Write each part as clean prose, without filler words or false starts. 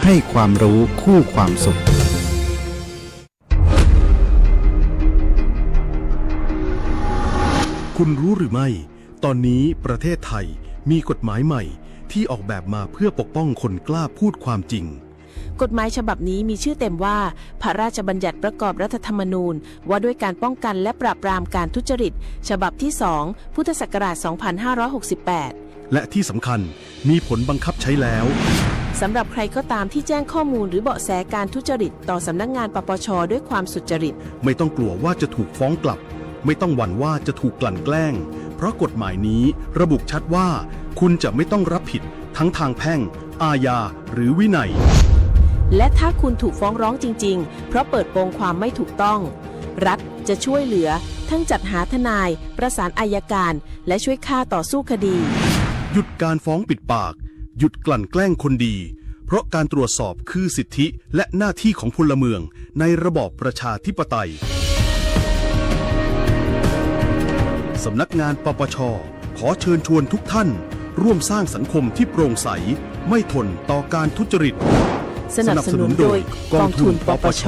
ให้ความรู้คู่ความสุขคุณรู้หรือไม่ตอนนี้ประเทศไทยมีกฎหมายใหม่ที่ออกแบบมาเพื่อปกป้องคนกล้าพูดความจริงกฎหมายฉบับนี้มีชื่อเต็มว่าพระราชบัญญัติประกอบรัฐธรรมนูญว่าด้วยการป้องกันและปราบปรามการทุจริตฉบับที่ 2 พุทธศักราช 2568 และที่สำคัญมีผลบังคับใช้แล้วสำหรับใครก็ตามที่แจ้งข้อมูลหรือเบาะแสการทุจริตต่อสำนักงานปปช.ด้วยความสุจริตไม่ต้องกลัวว่าจะถูกฟ้องกลับไม่ต้องหวั่นว่าจะถูกกลั่นแกล้งเพราะกฎหมายนี้ระบุชัดว่าคุณจะไม่ต้องรับผิดทั้งทางแพ่งอาญาหรือวินัยและถ้าคุณถูกฟ้องร้องจริงๆเพราะเปิดโปงความไม่ถูกต้องรัฐจะช่วยเหลือทั้งจัดหาทนายประสานอัยการและช่วยค่าต่อสู้คดีหยุดการฟ้องปิดปากหยุดกลั่นแกล้งคนดีเพราะการตรวจสอบคือสิทธิและหน้าที่ของพลเมืองในระบอบประชาธิปไตยสำนักงานปปช.ขอเชิญชวนทุกท่านร่วมสร้างสังคมที่โปร่งใสไม่ทนต่อการทุจริตสนับสนุนโดยกองทุนปปช.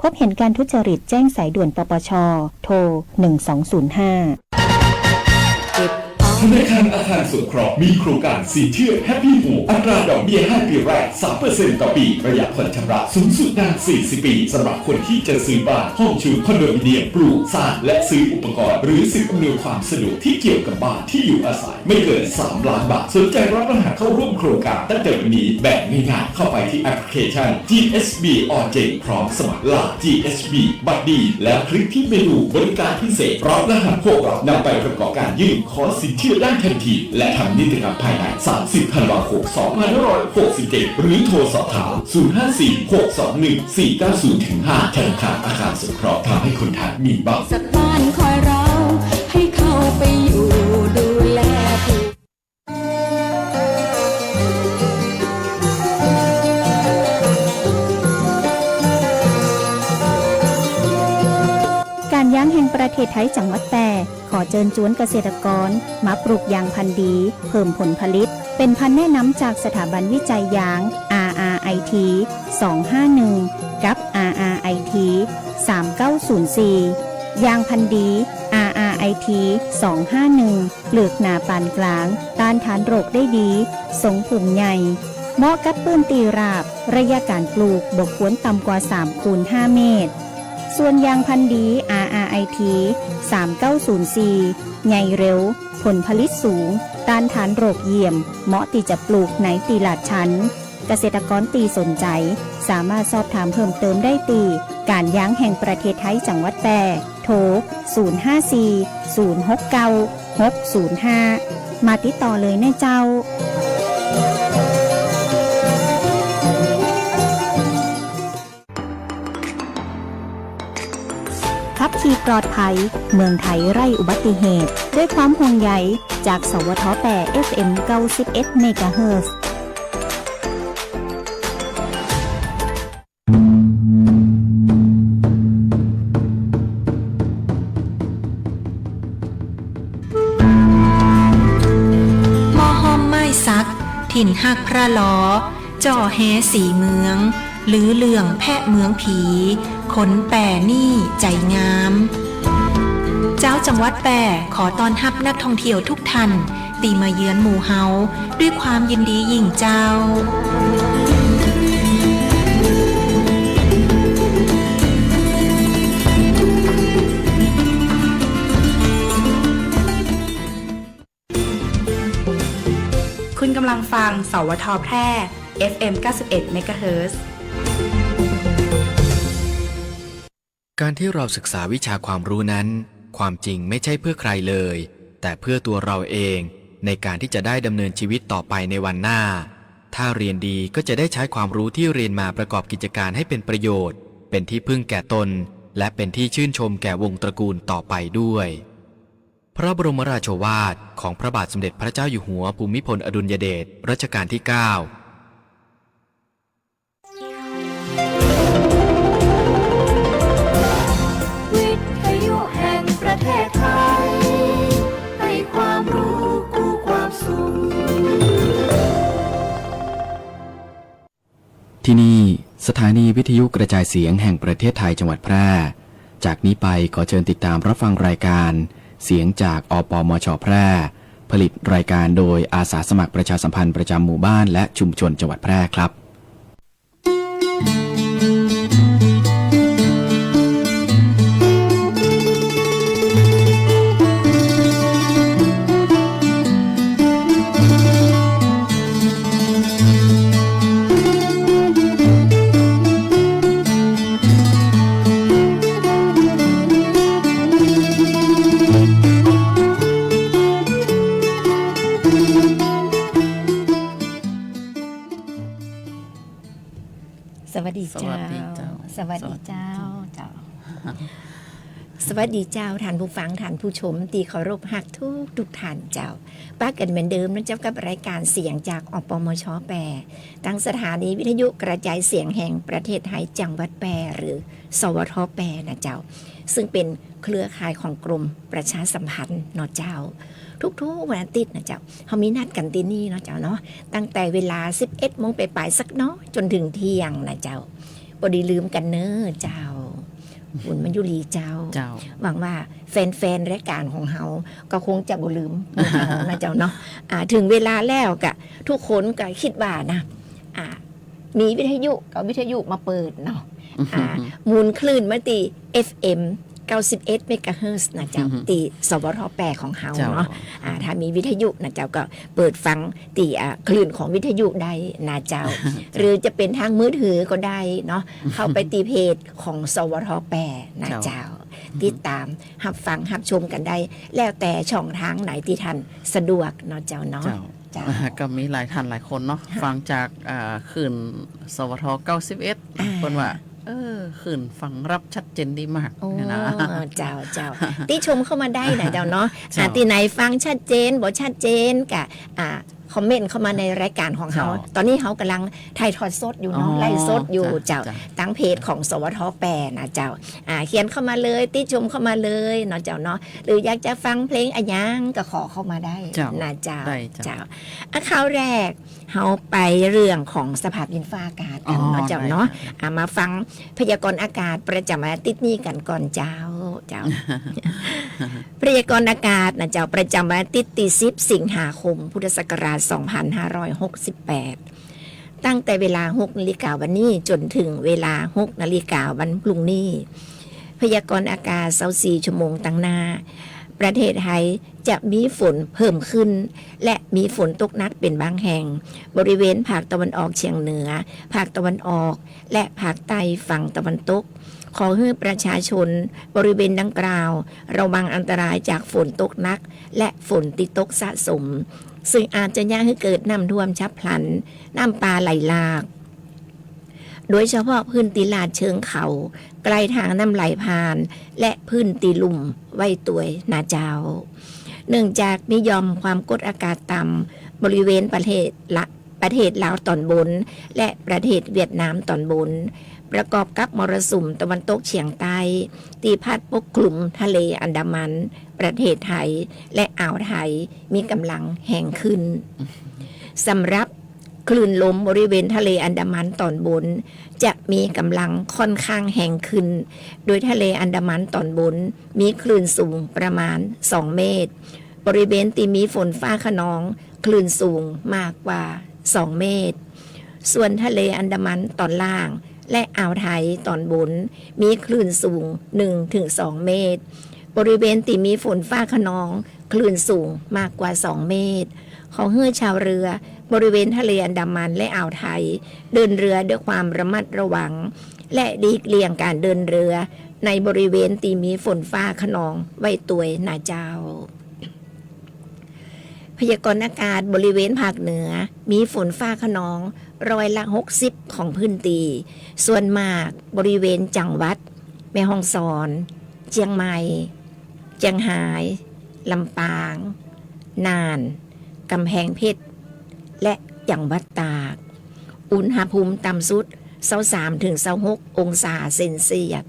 พบเห็นการทุจริตแจ้งสายด่วนปปช.โทร 1205ธนาคารอาคารสงเคราะห์มีโครงการสินเชื่อ Happy Home อัตราดอกเบี้ย5 ปีแรก 3% ต่อปีระยะผ่อนชำระสูงสุดนาน40 ปีสำหรับคนที่จะซื้อบ้านห้องชุดคอนโดมิเนียมปลูกสร้างและซื้ออุปกรณ์หรือสิทธิอำนวยความสะดวกที่เกี่ยวกับบ้านที่อยู่อาศัยไม่เกิน3 ล้านบาทสนใจรับรหัสเข้าร่วมโครงการตั้งแต่วันนี้แบบง่ายๆเข้าไปที่แอปพลิเคชัน GSB Origin พร้อมสมัครล่า GSB บัตรดีแล้วคลิกที่เมนูบริการพิเศษรับรหัสพวกเรานำไปประกอบการยื่นขอสินเชื่อได้ทันทีและทำนิติกรรมภายใน30 ธันวาคม 2567 หรือโทรสอบถาม 054-621-490-5 ธนาคารอาคารสงเคราะห์ทำให้คนไทยมีบ้านสักบ้านคอยเราให้เข้าไปอยู่ดูแลผู้การยางแห่งประเทศไทยจังหวัดแพร่ขอเชิญชวนเกษตรกรมาปลูกยางพันธุ์ดีเพิ่มผลผลิตเป็นพันธุ์แนะนำจากสถาบันวิจัยยาง RRIT 251 กับ RRIT 3904 ยางพันธุ์ดี RRIT 251 เปลือกหนาปานกลางต้านทานโรคได้ดีทรงผุ่มใหญ่เหมาะกับปื้นตีราบระยะการปลูกบกควรต่ำกว่า3x5 เมตรส่วนยางพันธุ์ดี RRIT 3904 ใหญ่เร็วผลผลิตสูงต้านทานโรคเยี่ยมเหมาะที่จะปลูกในตีลาดชั้นเกษตรกรตีสนใจสามารถสอบถามเพิ่มเติมได้ตีการยางแห่งประเทศไทยจังหวัดแพร่โทร 054-069-605 มาติดต่อเลยนะเจ้าขับขี่ปลอดภัยเมืองไทยไร้อุบัติเหตุด้วยความห่วงใยจากสวท8 FM 91 เมกะเฮิรตซ์มอห้อมไม้ซักถิ่นหักพระล้อจ่อแฮสีเมืองหรือเหลื่องแพะเมืองผีขนแป่นี่ใจงามเจ้าจังหวัดแป่ขอต้อนรับนักท่องเที่ยวทุกท่านตีมาเยือนหมู่เฮาด้วยความยินดียิ่งเจ้าคุณกำลังฟังสวท.แพร่ FM 91 เมกะเฮิรตซ์ การที่เราศึกษาวิชาความรู้นั้นความจริงไม่ใช่เพื่อใครเลยแต่เพื่อตัวเราเองในการที่จะได้ดำเนินชีวิตต่อไปในวันหน้าถ้าเรียนดีก็จะได้ใช้ความรู้ที่เรียนมาประกอบกิจการให้เป็นประโยชน์เป็นที่พึ่งแก่ตนและเป็นที่ชื่นชมแก่วงตระกูลต่อไปด้วยพระบรมราโชวาทของพระบาทสมเด็จพระเจ้าอยู่หัวภูมิพลอดุลยเดชรัชกาลที่ 9ประเทศไทยให้ความรู้กู้ความสุข สถานีวิทยุกระจายเสียงแห่งประเทศไทยจังหวัดแพร่จากนี้ไปขอเชิญติดตามรับฟังรายการเสียงจากอปมช.แพร่ผลิตรายการโดยอาสาสมัครประชาสัมพันธ์ประจำหมู่บ้านและชุมชนจังหวัดแพร่ครับสวัสดีเจ้า สวัสดีเจ้า สวัสดีเจ้าท่านผู้ฟังท่านผู้ชมตีเคารพหักทุกท่านเจ้าป้ากันเหมือนเดิมนะเจ้ากับรายการเสียงจากอปมช.แปรตั้งสถานีวิทยุกระจายเสียงแห่งประเทศไทยจังหวัดแปรหรือสวท.แปรนะเจ้าซึ่งเป็นเครือข่ายของกรมประชาสัมพันธ์เนาะเจ้าทุกวันอาทิตย์นะเจ้าเขามีนัดกันที่นี่เนาะเจ้าเนาะตั้งแต่เวลา 11 โมงไปปลายสักน้อยจนถึงเที่ยงนะเจ้าบ่ได้ลืมกันเน้อเจ้าบุญมันยุรีเจ้าหวังว่าแฟนๆรายการของเฮาก็คงจะบ่ลืมเฮานะเจ้าเนาะถึงเวลาแล้วก็ทุกคนก็คิดว่านะมีวิทยุมาเปิดเนาะมูลคลื่นมาตี FM 91 เมกะเฮิรตซ์นะเจ้าตีสวท.แปรของเฮาเนาะถ้ามีวิทยุนะเจ้าก็เปิดฟังตีคลื่นของวิทยุได้นะเจ้า หรือจะเป็นทางมือถือก็ได้เนาะเข้าไปตีเพจของสวท.แปรนะเจ้าติดตามรับฟังรับชมกันได้แล้วแต่ช่องทางไหนที่ท่านสะดวกเนาะเจ้าเนาะก็มีหลายท่านหลายคนเนาะฟังจากคลื่นสวท91เพิ่นว่าขืนฟังรับชัดเจนดีมากนะเจ้าที่ชมเข้ามาได้นะเจ้าเนาะที่ไหนฟังชัดเจนบ่ชัดเจนกะคอมเมนต์เข้ามาในรายการของเขาตอนนี้เขากำลังถ่ายทอดสดอยู่เนาะไล่สดอยู่เจ้าตั้งเพจของสวท.แปรนะเจ้าเขียนเข้ามาเลยติชมเข้ามาเลยเนาะเจ้าเนาะหรืออยากจะฟังเพลงอะไรยังก็ขอเข้ามาได้นะเจ้าข่าวแรกเขาไปเรื่องของสภาพดินฟ้าอากาศกันเนาะเจ้าเนาะมาฟังพยากรณ์อากาศประจำอาทิตย์นี้กันก่อนเจ้าพยากรณ์อากาศนะเจ้าประจำอาทิตย์ที่10 สิงหาคมพุทธศักราช 2568 ตั้งแต่เวลา 6 นาฬิกาวันนี้จนถึงเวลา 6 นาฬิกาวันพรุ่งนี้พยากรณ์อากาศ24 ชั่วโมงตั้งหน้าประเทศไทยจะมีฝนเพิ่มขึ้นและมีฝนตกหนักเป็นบางแห่งบริเวณภาคตะวันออกเฉียงเหนือภาคตะวันออกและภาคใต้ฝั่งตะวันตกขอให้ประชาชนบริเวณดังกล่าวระวังอันตรายจากฝนตกหนักและฝนที่ตกสะสมซึ่งอาจจะย่าให้เกิดน้ำท่วมฉับพลันน้ำป่าไหลหลากโดยเฉพาะพื้นที่ลาดเชิงเขาใกล้ทางน้ำไหลผ่านและพื้นที่ลุ่มไว้ตัวยนาเจ้าเนื่องจากมีหย่อมความกดอากาศต่ำบริเวณประเทศลาวตอนบนและประเทศเวียดนามตอนบนประกอบกับมรสุมตะวันตกเฉียงใต้ที่พัดปกคลุมทะเลอันดามันประเทศไทยและอ่าวไทยมีกำลังแห่งขึ้นสำหรับคลื่นลมบริเวณทะเลอันดามันตอนบนจะมีกำลังค่อนข้างแห่งขึ้นโดยทะเลอันดามันตอนบนมีคลื่นสูงประมาณ2 เมตรบริเวณที่มีฝนฟ้าคะนองคลื่นสูงมากกว่า2 เมตรส่วนทะเลอันดามันตอนล่างและอ่าวไทยตอนบนมีคลื่นสูง 1-2 เมตรบริเวณที่มีฝนฟ้าคะนองคลื่นสูงมากกว่า2 เมตรขอให้ชาวเรือบริเวณทะเลอันดามันและอ่าวไทยเดินเรือด้วยความระมัดระวังและหลีกเลี่ยงการเดินเรือในบริเวณที่มีฝนฟ้าคะนองไว้ตัวยนาเจ้าพยากรณ์อากาศบริเวณภาคเหนือมีฝนฟ้าคะนอง60%ของพื้นที่ส่วนมากบริเวณจังหวัดแม่ฮ่องสอนเชียงใหม่เชียงรายลำปางน่านกำแพงเพชรและจังหวัดตากอุณหภูมิต่ำสุด 23-26 องศาเซนเซียส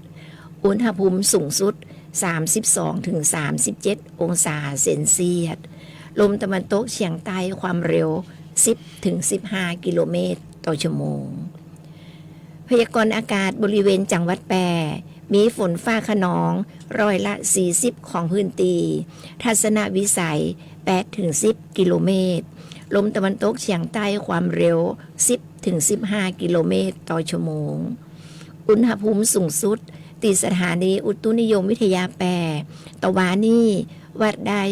อุณหภูมิสูงสุด 32-37 องศาเซนเซียสลมตะวันตกเฉียงใต้ความเร็ว 10-15 กิโลเมตรต่อชั่วโมงพ พยากรณ์อากาศบริเวณจังหวัดแปรมีฝนฟ้าคะนองร้อยละ40ของพื้นที่ทัศนวิสัย8-10 กิโลเมตรลมตะวันตกเฉียงใต้ความเร็ว10-15 กิโลเมตรต่อชั่วโมงอุณหภูมิสูงสุดที่สถานีอุตุนิยมวิทยาแปรตะวันนี้วัดได้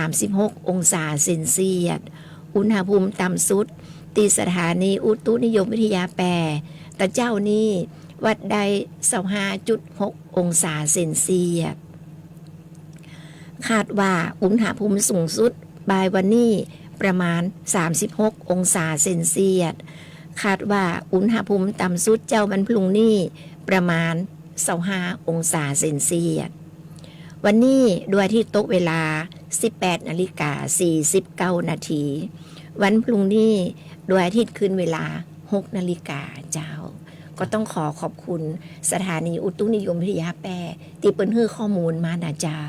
36องศาเซนเซียสอุณหภูมิต่ำสุดที่สถานีอุตุนิยมวิทยาแปรตะเจ้านี้วัดได้25.6 องศาเซนเซียสคาดว่าอุณหภูมิสูงสุดบ่ายวันนี้ประมาณ36องศาเซนเซียสคาดว่าอุณหภูมิต่ำสุดเจ้าวันพรุ่งนี้ประมาณ25องศาเซนเซียสวันนี้ดวงอาทิตย์ตกเวลา 18:49 นาทีวันพรุ่งนี้ดวงอาทิตย์ขึ้นเวลา 6 นาฬิกาเจ้าก็ต้องขอบคุณสถานีอุตุนิยมวิทยาแปรที่เปิ้นให้ข้อมูลมานะเจ้า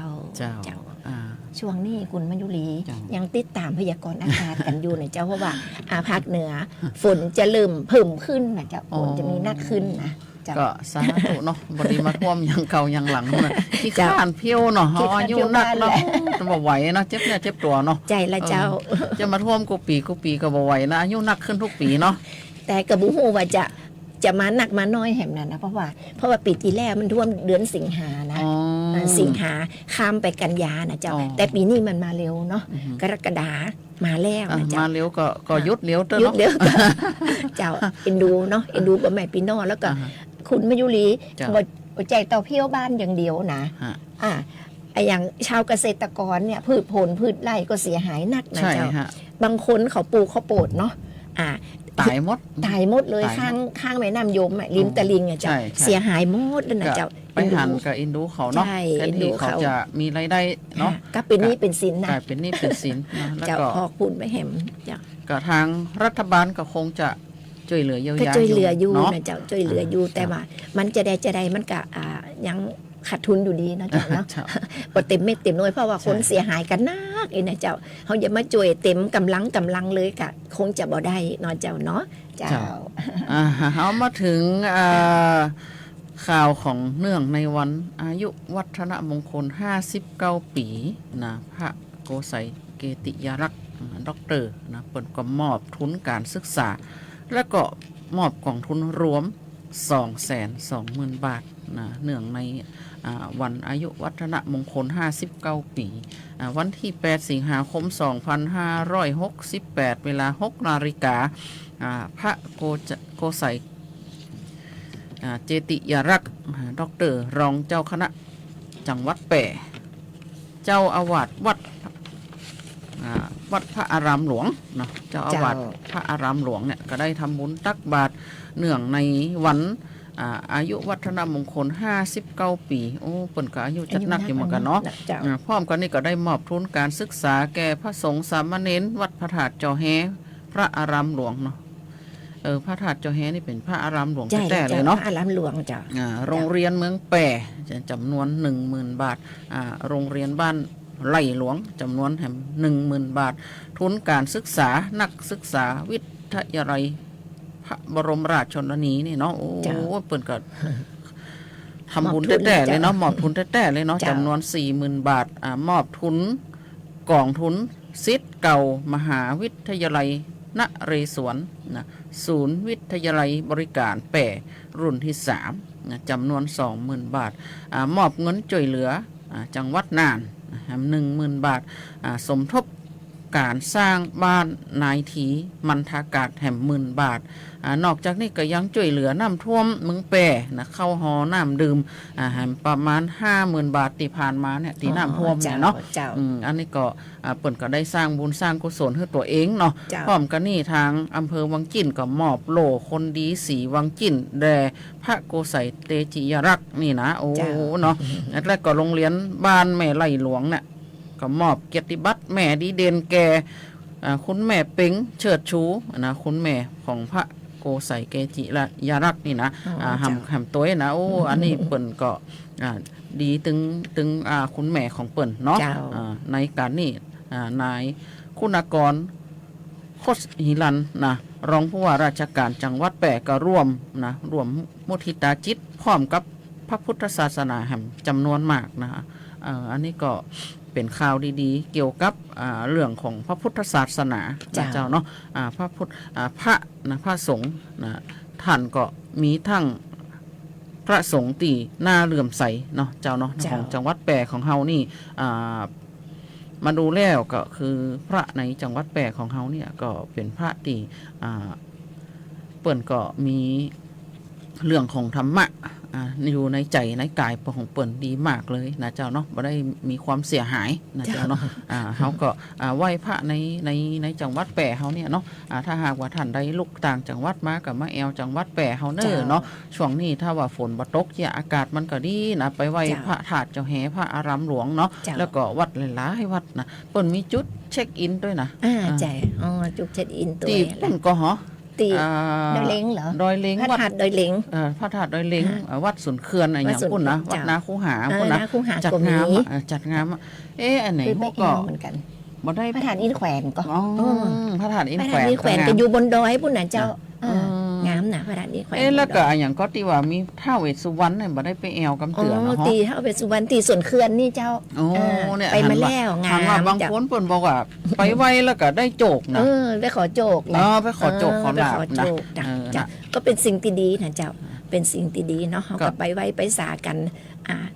ช่วงนี้คุณมัญยุรียังติดตามพยากรณ์อากาศกันอยู่นะเจ้าเพราะว่าภาคเหนือฝนจะเริ่มเพิ่มขึ้นนะเจ้าฝนจะมีนักขึ้นนะก็สาธุเนาะบดีมาท่วมยังเก่ายังหลังนะที่ข้านเพี้ยวเนาะอายุนักเนาะบ่ไหวเนาะเจ็บเนี่ยเจ็บตัวเนาะใจละเจ้าจะมาท่วมกูปีก็บ่ไหวนะอายุนักขึ้นทุกปีเนาะแต่กระบุฮูว่าจะมาหนักมาน้อยแห่งนั้นนะเพราะว่าปีที่แล้วมันท่วมเดือนสิงหานะสิงหาข้ามไปกันยานะเจ้าแต่ปีนี้มันมาเร็วเนาะกรกฎามาแล้วนะเจ้ามาเร็วก็ยุดเร็วเนาะยุดเร็วเจ้าเอ็นดูเนาะเอ็นดูกับแม่พี่น้องแล้วก็คุณมัญยุรีบ่ใจต่อเพี้ยวบ้านอย่างเดียวนะอย่างชาวเกษตรกรเนี่ยพืชผลพืชไร่ก็เสียหายหนักนะเจ้าบางคนเขาปลูกข้าวโพดเนาะตายหมดเลยข้างแม่น้ำยมริมตะลิงอ่ะเจ้าเสียหายหมดเลยนะเจ้าไปหันกับอินดูเขาเนาะแทนที่เขาจะมีรายได้เนาะก็เป็นนี่เป็นสินนะเป็นนี่เป็นสินแล้วก็พอคุณไม่แหมก็ทางรัฐบาลก็คงจะช่วยเหลือเยียวยาช่วยเหลืออยู่นะเจ้าช่วยเหลืออยู่แต่ว่ามันจะได้มันก็ยังขาดทุนอยู่ดีนะเจ้าเนาะบ่เต็มเม็ดเต็มหน่วยเพราะว่าคนเสียหายกันนักนะเจ้าเขาอย่ามาช่วยเต็มกำลังเลยก็คงจะบ่ได้เนาะเจ้าเนาะเจ้าเอามาถึงข่าวของเนื่องในวันอายุวัฒนมงคล59ปีนะพระโกษัยเกติยรักษ์ด็อกเตอร์นะเปิดก็มอบทุนการศึกษาและก็มอบกองทุนรวม 220,000 บาทนะเนื่องในวันอายุวัฒนมงคล59ปีวันที่8สิงหาคม2568เวลา 6 นาฬิกาพระโกษัยเจติยรักษ์ด็อกเตอร์รองเจ้าคณะจังหวัดแปรเจ้าอาวาสวัดพระอารามหลวงเนาะเจ้าอาวาสพระอารามหลวงเนี่ยก็ได้ทำบุญตักบาตรเนื่องในวันอายุวัฒนมงคล59ปีโอ้เปิ่นก็อายุจัดนักอยู่เหมือนกันเนาะพร้อมกันนี้ก็ได้มอบทุนการศึกษาแก่พระสงฆ์สามเณรวัดพระธาตุจอแฮพระอารามหลวงเนาะพระธาตุจอแฮนี่เป็นพระอารามหลวงแต่เลยเนาะพระอารามหลวงจ้ะโรงเรียนเมืองแปรจำนวน 10,000 บาทโรงเรียนบ้านไร่หลวงจำนวนแห่ง 10,000 บาททุนการศึกษานักศึกษาวิทยาลัยพระบรมราชชนนีนี่เนาะโอ้เปิ่นก็ทำบุญแต่เลยเนาะมอบทุนแต่เลยเนาะจำนวน 40,000 บาทมอบทุนกองทุนศิษย์เก่ามหาวิทยาลัยนเรศวรนะศูนย์วิทยาลัยบริการแปรรุ่นที่3นะจำนวน 20,000 บาทมอบเงินช่วยเหลือจังหวัดน่าน10,000 บาทสมทบการสร้างบ้านนายถีมันทากาศแห่ง10,000 บาทนอกจากนี้ก็ยังช่วยเหลือน้ำท่วมเมืองแปรนะเข้าหอน้ำดื่มประมาณ 50,000 บาทที่ผ่านมาเนี่ยที่น้ำท่วมเนี่ยเนาะอันนี้ก็เปิ่นก็ได้สร้างบุญสร้างกุศลให้ตัวเองเนาะพร้อมกันนี่ทางอำเภอวังจิ้นก็มอบโล่คนดีสีวังจิ้นแด่พระโกษัยเตจิยรักษ์นี่นะโอ้เนาะแล้วก็โรงเรียนบ้านแม่ไร่หลวงเนี่ยก็มอบเกียรติบัตรแม่ดีเด่นแก่คุณแม่เป็งเฉิดชูนะคุณแม่ของพระโกษัยเกจิยรักษ์นี่นะหำตัวนะโอ้อันนี้เปิ่นก็ดีตึงคุณแม่ของเปิ่นเนาะในการนี่นายคุณากร โคชหิรันนะรองผู้ว่าราชการจังหวัดแปะก็ร่วมมุทิตาจิตพร้อมกับพระพุทธศาสนาแห่งจำนวนมากนะคะอันนี้ก็เป็นข่าวดีๆเกี่ยวกับเรื่องของพระพุทธศาสนาเจ้าเนาะพระสงฆ์นะท่านก็มีทั้งพระสงฆ์ตีหน้าเลื่อมใสเนาะเจ้าเนาะของจังหวัดแปะของเฮานี่มาดูแล้วก็คือพระในจังหวัดแปะของเฮาเนี่ยก็เป็นพระที่เปิ่นก็มีเรื่องของธรรมะอยู่ในใจในกายของเปิ่นดีมากเลยนะเจ้าเนาะไม่ได้มีความเสียหายนะเจ้าเนาะเขาก็ไหว้พระในจังหวัดแปะเขาเนี่ยเนาะถ้าหากว่าท่านได้ลุกต่างจังหวัดมากับมาแอวจังหวัดแปะเขาเนอเนาะช่วงนี้ถ้าว่าฝนบ่ตกอากาศมันก็ดีนะไปไหว้พระธาตุเจ้าแห่พระอารามหลวงเนาะแล้วก็วัดหลายๆวัดนะเปิ่นมีจุดเช็คอินด้วยนะใช่จุดเช็คอินตัวตีเปิ่นก็ตีดอยเล้งเหรอดอยเล้งพระธาตุดอยเล้งพระธาตุดอยเล้งวัดสุนเขื่อนอะไรอย่างพุ่นนะวัดนาคูหาพุ่นนะจัดงามอันไหนพวกก็เหมือนกันบ่ได้พระธาตุอินแขวนก็พระธาตุอินแขวนก็อยู่บนดอยพุ่นน่ะเจ้างามนะพระธาตุอินแขวนแล้วก็อย่างก็ที่ว่ามีท้าวเวสสุวรรณเนี่ยบ่ได้ไปแอวกำเตือนเนาะตีท้าวเวสสุวรรณตีส่วนเขื่อนนี่เจ้าเนี่ยไปมาแล้วงามบางคนเพิ่นบอกว่าไปไว้แล้วก็ได้โจกนะไปขอโจกไปขอโจกขอลาบนะก็เป็นสิ่งที่ดีนะเจ้าเป็นสิ่งที่ดีเนาะเฮาก็ไปไว้ไปสากัน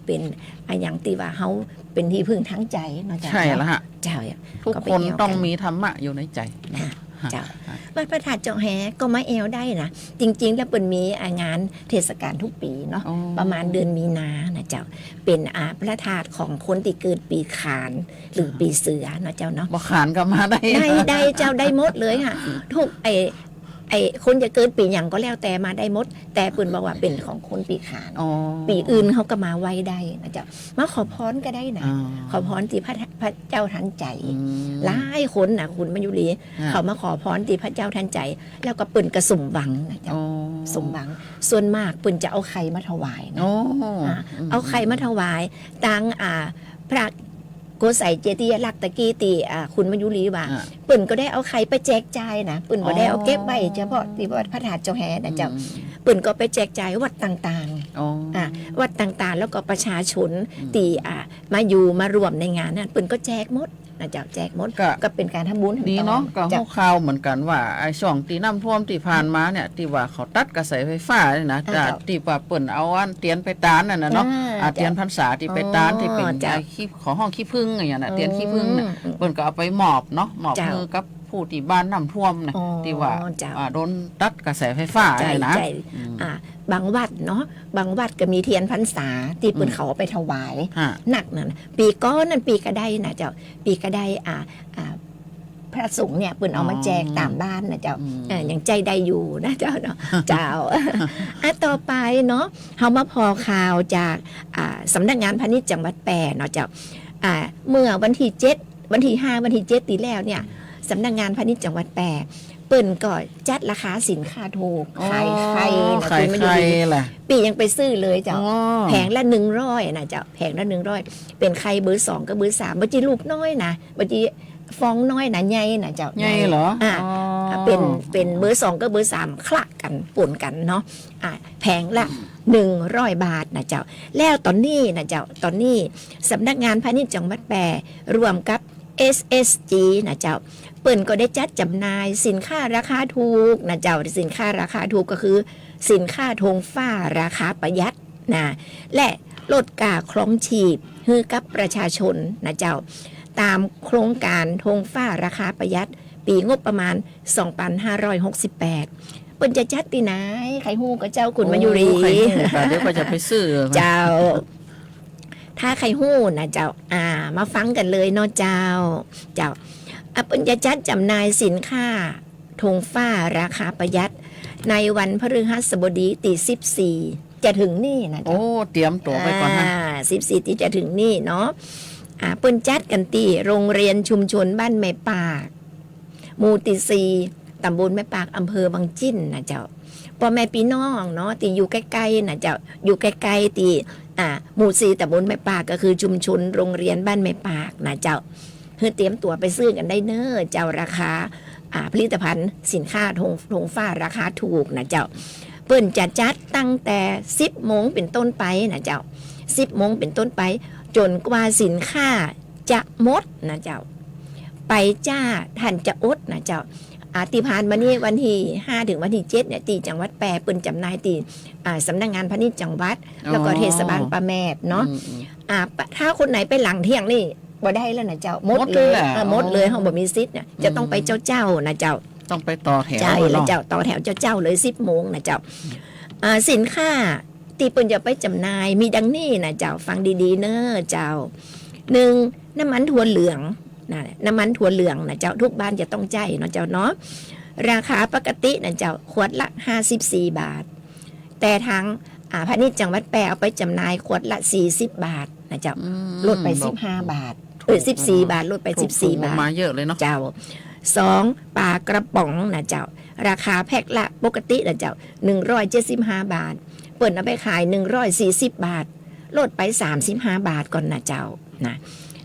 เป็นอย่างที่ว่าเฮาเป็นที่พึ่งทั้งใจเนาะเจ้าใช่แล้วฮะเจ้าทุกคนต้องมีธรรมะอยู่ในใจเจ้าวัดพระธาตุจอมแหก็มาแอวได้นะจริงๆแล้วเปิ่นมีงานเทศกาลทุกปีเนาะประมาณเดือนมีนานะเจ้าเป็นพระธาตุของคนที่เกิดปีขานหรือปีเสือนะเจ้าเนาะบ่ขานก็มาได้เจ้าได้หมดเลยค่ะทุกคนจะเกิดปีอย่างก็แล้วแต่มาได้หมดแต่เปิ่นบอกว่าเป็นของคนปีขานปีอื่นเขาก็มาไว้ได้นะเจ้ามาขอพรก็ได้นะขอพรที่พระเจ้าทันใจหลายคนนะคุณมายุรีเขามาขอพรที่พระเจ้าทันใจแล้วก็เปิ่นกระสมหวังนะเจ้าสมหวังส่วนมากเปิ่นจะเอาไข่มาถวายนะเอาไข่มาถวายตังพระโกใส่เจติยลักษณ์ตะกี้ตีคุณมายุรีว่าปืนก็ได้เอาไข่ไปแจกจ่ายนะปืนก็ได้เอาเก็บไว้เฉพาะที่วัดพระธาตุเจ้าแห่นะเจ้าปืนก็ไปแจกจ่ายวัดต่างๆวัดต่างๆแล้วก็ประชาชนตีมาอยู่มารวมในงานนั้นปืนก็แจกหมดนะเจ้าแจกหมดก็เป็นการทำบุญดีเนาะก็หัวข่าวเหมือนกันว่าไอ้ช่วงตีน้ำท่วมที่ผ่านมาเนี่ยที่ว่าเขาตัดกระแสไฟฟ้าเลยนะที่ว่าเปิ่นเอาเตียนไปตานน่ะเนาะเตียนพรรษาที่ไปตานที่เป็นขี้ขอห้องขี้พึ่งอย่างเงี้ยนะเตียนขี้พึ่งน่ะเปิ่นก็เอาไปมอบเนาะมอบมือกับผู้ที่บ้านน้ำท่วมนะที่ว่าโดนตัดกระแสไฟฟ้าเลยนะบางวัดเนาะบางวัดก็มีเทียนพรรษาที่เปิ่นเขาไปถวายหนักนั่นปีก้อนนั่นปีก็ได้นะเจ้าปีก็ได้พระสงฆ์เนี่ยเปิ่นเอามาแจกตามบ้านนะเจ้ายังใจได้อยู่นะเจ้าเนาะเจ้าต่อไปเนาะเฮามาพอข่าวจากสำนักงานพาณิชย์จังหวัดแปะเนาะเจ้าเมื่อวันที่7วันที่5วันที่7ปีแล้วเนี่ยสำนักงานพาณิชย์จังหวัดแปะเปิ่นก็จัดราคาสินค้าถูกขายไข่นะคุณไม่ดีปียังไปซื้อเลยเจ้าแผงละ100นะเจ้าแผงละ100เป็นไข่เบอร์2กับเบอร์3บ่จีลูกน้อยนะบ่จีฟองน้อยนะใหญ่นะเจ้าใหญ่เหรอเป็นเบอร์2กับเบอร์3คละกันป่นกันเนาะแผงละ100 บาทนะเจ้าแล้วตอนนี้นะเจ้าตอนนี้สำนักงานพาณิชย์จังหวัดแปะรวมกับ SSG นะเจ้าเปิ่นก็ได้จัดจำหน่ายสินค้าราคาถูกนะเจ้าสินค้าราคาถูกก็คือสินค้าธงฟ้าราคาประหยัดนะและลดค่าครองชีพให้กับประชาชนนะเจ้าตามโครงการธงฟ้าราคาประหยัดปีงบประมาณ 2568 เปิ่นจะจัดที่ไหนใครฮู้ก็เจ้าคุณมายุรีเดี๋ยวก็จะไปซื้อเจ้าถ้าใครฮู้นะเจ้ามาฟังกันเลยเนาะเจ้าเปิ่นจะจัดจำหน่ายสินค้าธงฟ้าราคาประหยัดในวันพฤหัสบดีที่14จะถึงนี่นะโอ้เตรียมตัวไปก่อนนะ14ที่จะถึงนี่เนาะเปิ่นจัดกันที่โรงเรียนชุมชนบ้านแม่ปากหมู่ที่4ตำบลแม่ปากอำเภอบางจิ้นนะเจ้าพ่อแม่พี่น้องเนาะที่อยู่ใกล้ๆนะเจ้าอยู่ใกล้ๆที่หมู่4ตำบลแม่ปากก็คือชุมชนโรงเรียนบ้านแม่ปากนะเจ้าเพื่อเตรียมตัวไปซื้อกันได้เน้อเจ้าราคา ผลิตภัณฑ์สินค้าธงฟ้าราคาถูกนะเจ้าเปิ้นจะจัดตั้งแต่10 โมงเป็นต้นไปนะเจ้า10 โมงเป็นต้นไปจนกว่าสินค้าจะหมดนะเจ้าไปจ้าท่านจะอดนะเจ้าติผ่านมานี่วันที่5ถึงวันที่7เนี่ยตีจังหวัดแปรเปิ้นจำหน่ายตีสำนักงานพาณิชย์จังหวัดแล้วก็เทศบาลปะแมดเนาะถ้าคนไหนไปหลังเที่ยงนี่บ่ได้แล้วนะเจ้าหมดเลยหมดเลยเฮาบ่มีสิทธิ์เนี่ยจะต้องไปเจ้านะเจ้าต้องไปต่อแถวใช่แล้วเจ้าต่อแถวเจ้าเลย10 โมงนะเจ้าสินค้าที่เปิ้นจะไปจำหน่ายมีดังนี้นะเจ้าฟังดีๆเน้อเจ้า1น้ำมันถั่วเหลืองน้ำมันถั่วเหลืองนะเจ้าทุกบ้านจะต้องใจเนาะเจ้าเนาะราคาปกตินะเจ้าขวดละ54 บาทแต่ทางพาณิชย์จังหวัดแปรเอาไปจำหน่ายขวดละ40 บาทนะเจ้าลดไป15 บาท14 บาทลดไป14 บาทมาเยอะเลยเนาะเจ้า2ปลากระป๋องนะเจ้าราคาแพ็คละปกตินะเจ้า175 บาทเปิดเอาไปขาย140 บาทลดไป35 บาทก่อนนะเจ้านะ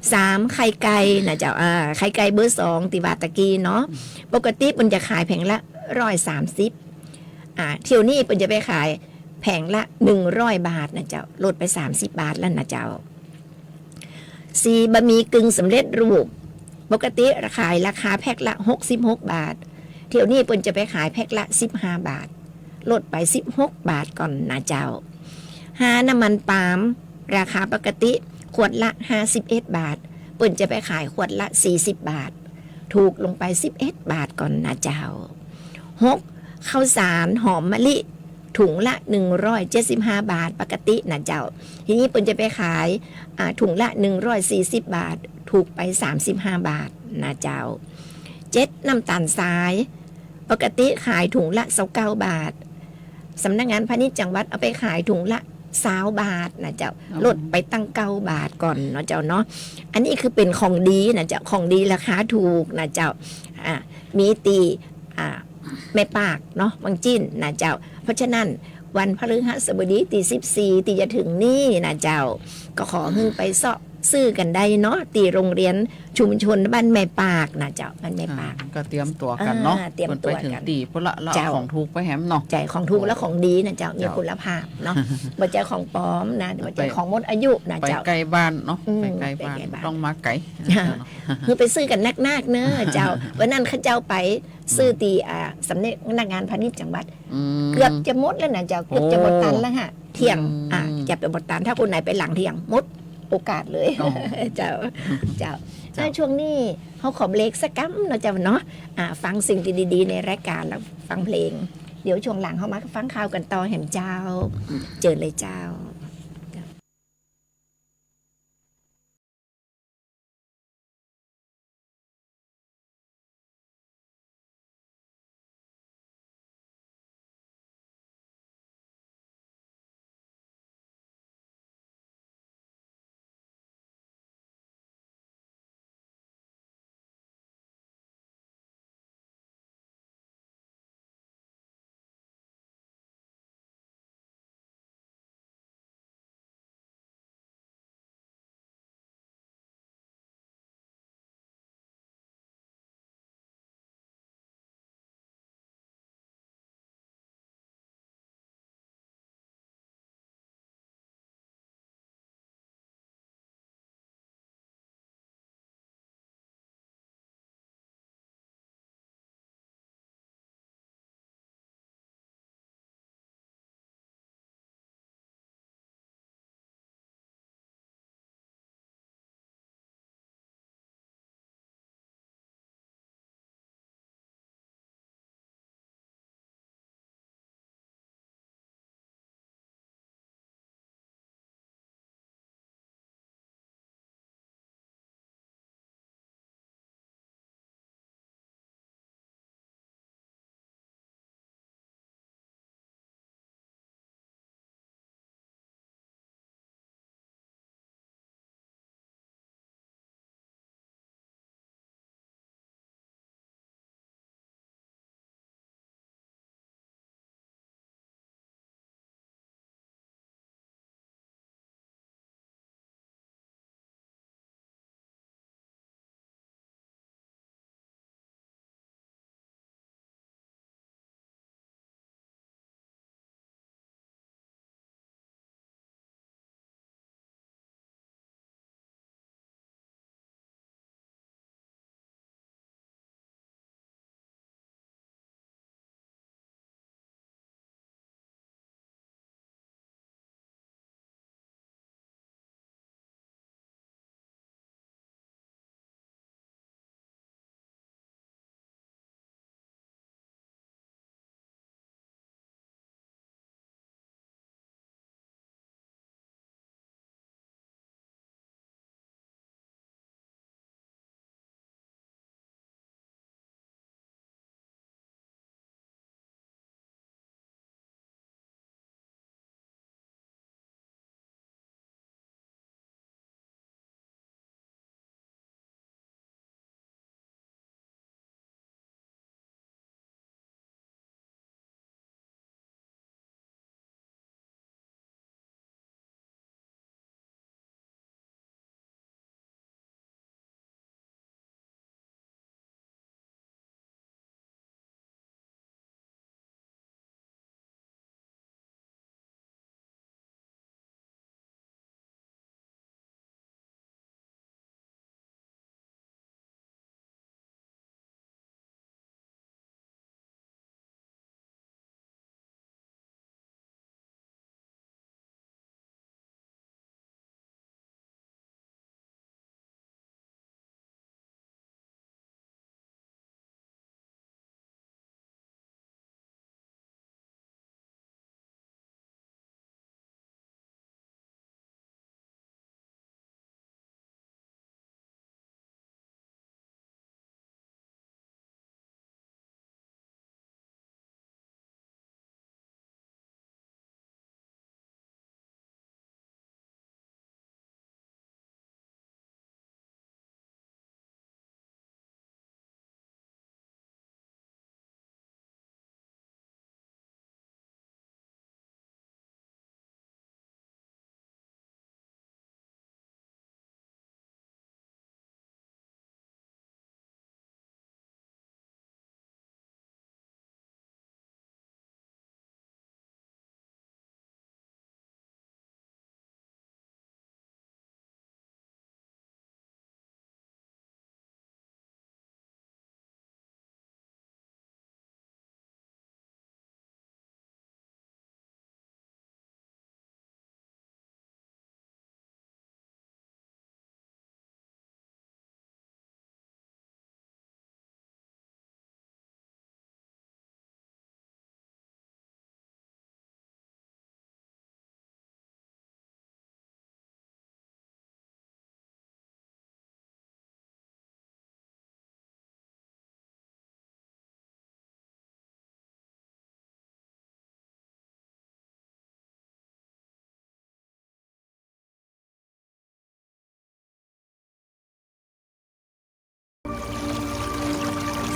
3ไข่ไก่นะเจ้าไข่ไก่เบอร์2ติวาตะกี้เนาะปกติมันจะขายแผงละ130เที่ยวนี้มันจะไปขายแผงละ100 บาทนะเจ้าลดไป30 บาทแล้วนะเจ้า4บะหมี่กึ่งสำเร็จรูปปกติราคาแพ็คละ66 บาทเที่ยวนี้เปิ้นจะไปขายแพ็คละ15 บาทลดไป16 บาทก่อนนะเจ้า5น้ำมันปาล์มราคาปกติขวดละ51 บาทเปิ้นจะไปขายขวดละ40 บาทถูกลงไป11 บาทก่อนนะเจ้า6ข้าวสารหอมมะลิถุงละ175 บาทปกตินะเจ้าทีนี้เปิ้นจะไปขายถุงละ140 บาทถูกไป35 บาทนะเจ้า7น้ำตาลทรายปกติขายถุงละ29 บาทสำนักงานพาณิชย์จังหวัดเอาไปขายถุงละ20 บาทนะเจ้าลดไปตั้ง9 บาทก่อนเนาะเจ้าเนาะอันนี้คือเป็นของดีนะเจ้าของดีราคาถูกนะเจ้ามีตีแม่ปากเนาะบางจิ้นนะเจ้าเพราะฉะนั้นวันพฤหัสบดีที่14ที่จะถึงนี่นะเจ้าก็ขอหึ่งไปเสาะซื้อกันได้เนาะตีโรงเรียนชุมชนบ้านแม่ปากนะเจ้าบ้านแม่ปากก็เตรียมตัวกันเนาะเตรียมตัวกันตีพละละของถูกไปแหมเนาะใจของถูกและของดีนะเจ้ามีคุณภาพเนาะบ่ใจของปลอมนะบ่ใจของหมดอายุนะเจ้าไปไกลบ้านเนาะไปไกลบ้านต้องมาไกลคือไปซื้อกันนักๆเนอะเจ้าวันนั้นเขาเจ้าไปซื้อตีสำนักงานพาณิชย์จังหวัดเกือบจะหมดแล้วนะเจ้าเกือบจะหมดตันแล้วฮะเที่ยงจะไปหมดตันถ้าคนไหนไปหลังเที่ยงหมดโอกาสเลยเจ้าช่วงนี้เขาขอเบรกสักกั๊มเนาะเจ้าเนาะฟังสิ่งดีๆในรายการแล้วฟังเพลงเดี๋ยวช่วงหลังเขามาฟังข่าวกันต่อแหมเจ้าเจอเลยเจ้า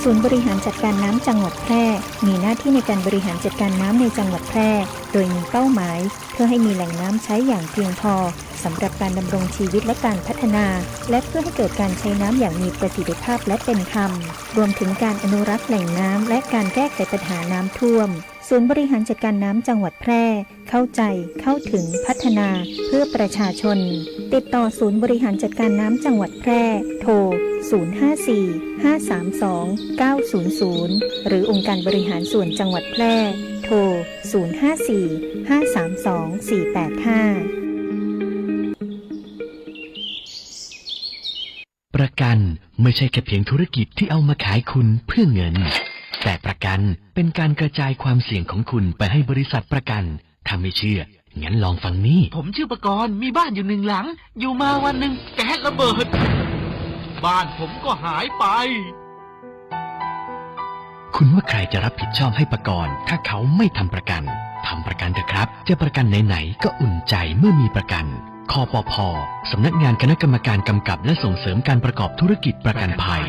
ศูนย์บริหารจัดการน้ำจังหวัดแพร่มีหน้าที่ในการบริหารจัดการน้ำในจังหวัดแพร่โดยมีเป้าหมายเพื่อให้มีแหล่งน้ำใช้อย่างเพียงพอสำหรับการดำรงชีวิตและการพัฒนาและเพื่อให้เกิดการใช้น้ำอย่างมีประสิทธิภาพและเป็นธรรมรวมถึงการอนุรักษ์แหล่งน้ำและการแก้ไขปัญหาน้ำท่วมศูนย์บริหารจัดการน้ำจังหวัดแพร่เข้าใจเข้าถึงพัฒนาเพื่อประชาชนติดต่อศูนย์บริหารจัดการน้ำจังหวัดแพร่โทร054-532-900หรือองค์การบริหารส่วนจังหวัดแพร่โทร054-532-485ประกันไม่ใช่แค่เพียงธุรกิจที่เอามาขายคุณเพื่อเงินแต่ประกันเป็นการกระจายความเสี่ยงของคุณไปให้บริษัทประกันถ้าไม่เชื่องั้นลองฟังนี่ผมชื่อประกรณ์มีบ้านอยู่1 หลังอยู่มาวันหนึ่งแก๊สระเบิดบ้านผมก็หายไปคุณว่าใครจะรับผิดชอบให้ประกรณ์ถ้าเขาไม่ทำประกันทำประกันเถอะครับจะประกันไหนๆก็อุ่นใจเมื่อมีประกันคปภ.สำนักงานคณะกรรมการกำกับและส่งเสริมการประกอบธุรกิจประกันภัย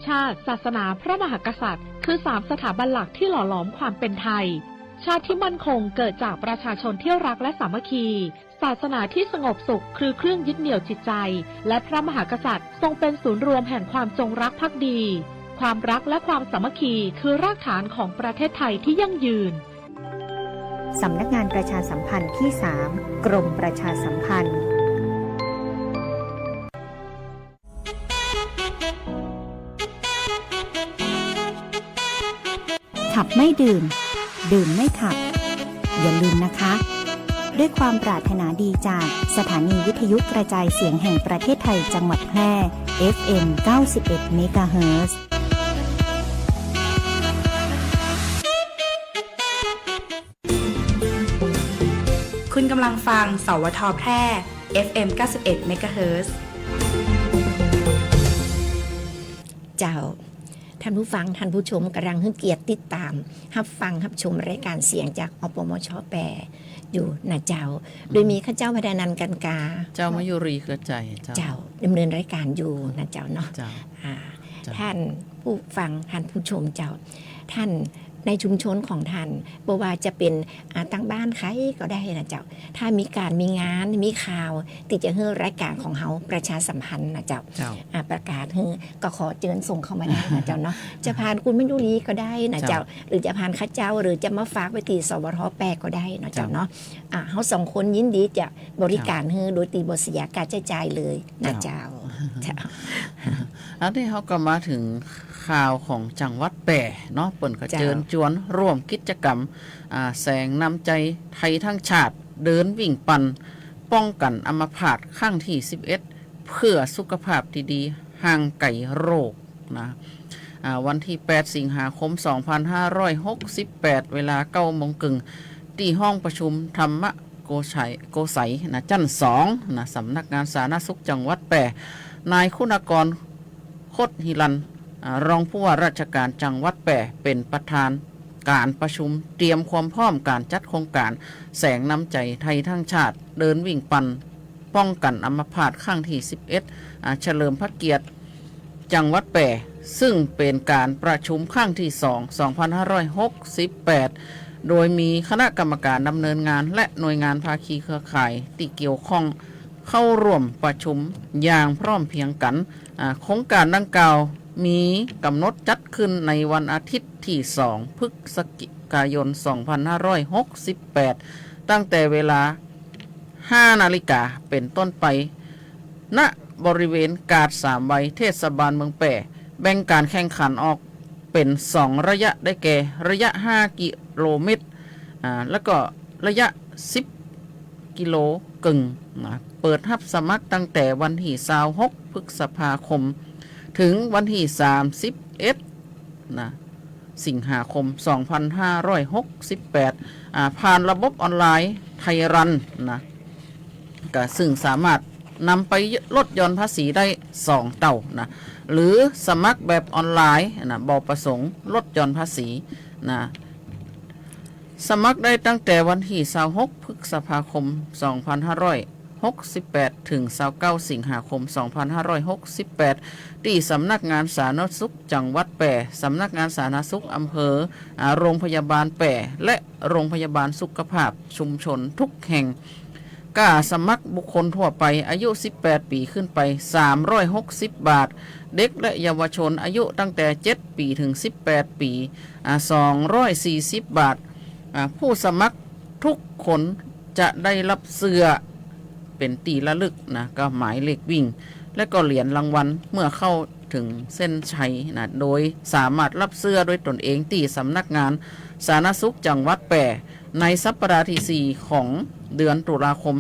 ชาติศาสนาพระมหากษัตริย์คือ3สถาบันหลักที่หล่อหลอมความเป็นไทยชาติที่มั่นคงเกิดจากประชาชนที่รักและสามัคคีศาสนาที่สงบสุขคือเครื่องยึดเหนี่ยวจิตใจและพระมหากษัตริย์ทรงเป็นศูนย์รวมแห่งความจงรักภักดีความรักและความสามัคคีคือรากฐานของประเทศไทยที่ยั่งยืนสำนักงานประชาสัมพันธ์ที่3กรมประชาสัมพันธ์ขับไม่ดื่มดื่มไม่ขับอย่าลืมนะคะด้วยความปรารถนาดีจากสถานีวิทยุกระจายเสียงแห่งประเทศไทยจังหวัดแพร่ FM 91 เมกะเฮิรตซ์คุณกำลังฟังสวท.แพร่ FM 91 เมกะเฮิรตซ์ เจ้าท่านผู้ฟังท่านผู้ชมกำลังให้เกียรติติดตามรับฟังรับชมรายการเสียงจากอปมช.แปรอยู่นะเจ้าโดยมีข้าเจ้าพดานันท์กันกาเจ้ามายุรีเครือใจเจ้าดำเนินรายการอยู่นะเจ้าเนาะท่านผู้ฟังท่านผู้ชมเจ้าท่านในชุมชนของท่านบ่ว่าจะเป็นตั้งบ้านใครก็ได้นะเจ้าถ้ามีการมีงานมีข่าวที่จะให้รายการของเขาประชาสัมพันธ์นะเจ้าประกาศให้ก็ขอเชิญส่งเข้ามาได้นะเจ้าเนาะจะผ่านคุณไม่ยุรีก็ได้นะเจ้าหรือจะผ่านข้าเจ้าหรือจะมาฝากไว้ที่สวท.แปรก็ได้นะเจ้าเนาะเขา2 คนยินดีจะบริการให้โดยตีบ่เสียการใช้จ่ายเลยนะเจ้าอันนี้เขาก็มาถึงข่าวของจังหวัดแปรเนาะเปิ่นก็เชิญชวนร่วมกิจกรรมแสงน้ำใจไทยทั้งชาติเดินวิ่งปั่นป้องกันอัมพาตครั้งที่11เพื่อสุขภาพที่ดีห่างไกลโรคนะวันที่8 สิงหาคม 2568 เวลา 9 โมงครึ่งที่ห้องประชุมธรรมโกสัยนะชั้น2นะสำนักงานสาธารณสุขจังหวัดแปรนายคุณากรโคตรหิรันรองผู้ว่าราชการจังหวัดแปรเป็นประธานการประชุมเตรียมความพร้อมการจัดโครงการแสงน้ำใจไทยทั้งชาติเดินวิ่งปั่นป้องกันอัมพาตครั้งที่11เฉลิมพระเกียรติจังหวัดแปรซึ่งเป็นการประชุมครั้งที่2568โดยมีคณะกรรมการดำเนินงานและหน่วยงานภาคีเครือข่ายที่เกี่ยวข้องเข้าร่วมประชุมอย่างพร้อมเพรียงกันโครงการดังกล่าวมีกำหนดจัดขึ้นในวันอาทิตย์ที่2 พฤศจิกายน 2568 ตั้งแต่เวลา 5 นาฬิกาเป็นต้นไปณบริเวณกาด3 ใบเทศบาลเมืองแปรแบ่งการแข่งขันออกเป็น2 ระยะได้แก่ระยะ 5 กิโลเมตรแล้วก็ระยะ 10 กิโลกึ่งเปิดรับสมัครตั้งแต่วันที่26 พฤษภาคมถึงวันที่31สิงหาคม 2568 ผ่านระบบออนไลน์ไทยรันนะก็ซึ่งสามารถนำไปลดหย่อนภาษีได้2 เท่านะหรือสมัครแบบออนไลน์นะบ่ประสงค์ลดหย่อนภาษีนะ สมัครได้ตั้งแต่วันที่26พฤษภาคม 2568 ถึง29สิงหาคม 2568 ที่สำนักงานสาธารณสุขจังหวัดแปร่สำนักงานสาธารณสุขอำเภอโรงพยาบาลแปร่และโรงพยาบาลสุขภาพชุมชนทุกแห่งกล้าสมัครบุคคลทั่วไปอายุ18ปีขึ้นไป360 บาทเด็กและเยาวชนอายุตั้งแต่7ปีถึง18ปี240 บาทผู้สมัครทุกคนจะได้รับเสื้อเป็นตีระลึกนะก็หมายเลขวิ่งและก็เหรียญรางวัลเมื่อเข้าถึงเส้นชัยนะโดยสามารถรับเสื้อด้วยตนเองที่สำนักงานสาธารณสุขจังหวัดแปร่ในสัปดาห์ที่4ของเดือนตุลาคม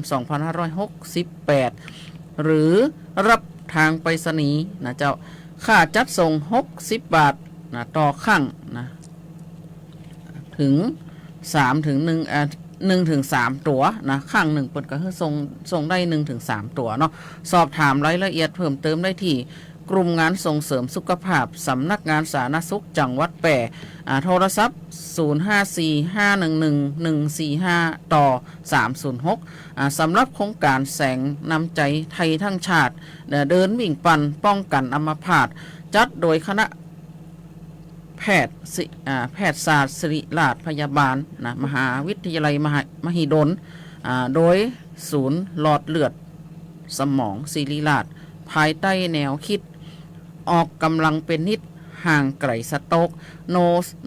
2568 หรือรับทางไปรษณีย์นะเจ้าค่าจัดส่ง60 บาทนะต่อครั้งนะถึง3 ถึง 1 ถึง 3 ตัวนะข้างหนึ่งเปิดก็คือส่งได้1 ถึง 3 ตัวเนาะสอบถามรายละเอียดเพิ่มเติมได้ที่กลุ่มงานส่งเสริมสุขภาพสำนักงานสาธารณสุขจังหวัดแปร่โทรศัพท์ 0545111145 ต่อ 306 สำหรับโครงการแสงนำใจไทยทั้งชาติเดินวิ่งปั่นป้องกันอัมพาตจัดโดยคณะแพทย์ศาสตร์ศิริราชพยาบาลนะมหาวิทยาลัยมหิดลโดยศูนย์หลอดเลือดสมองศิริราชภายใต้แนวคิดออกกำลังเป็นนิดห่างไกลสต๊อกโ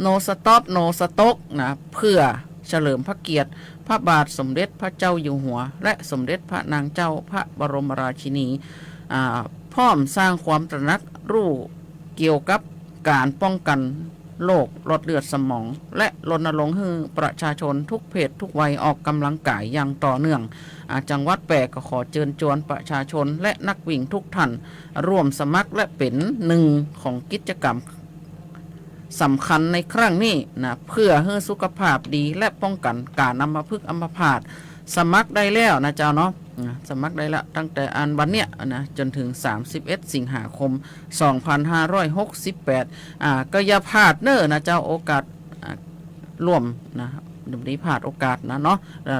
นสต็อปโนสต๊อกนะเพื่อเฉลิมพระเกียรติพระบาทสมเด็จพระเจ้าอยู่หัวและสมเด็จพระนางเจ้าพระบรมราชินีพร้อมสร้างความตระหนักรู้เกี่ยวกับการป้องกันโรคหลอดเลือดสมองและรณรงค์ให้ประชาชนทุกเพศทุกวัยออกกำลังกายอย่างต่อเนื่องจังหวัดแปร่ก็ขอเชิญชวนประชาชนและนักวิ่งทุกท่านร่วมสมัครและเป็นหนึ่งของกิจกรรมสำคัญในครั้งนี้นะเพื่อให้สุขภาพดีและป้องกันการอัมพฤกษ์อัมพาตสมัครได้แล้วนะเจ้าเนาะสมัครได้ละตั้งแต่วันเนี้ยนะจนถึง31สิงหาคม 2568ก็อย่าพลาดเน้อนะเจ้าโอกาสร่วมนะดับนี้พลาดโอกาสนะเนาะ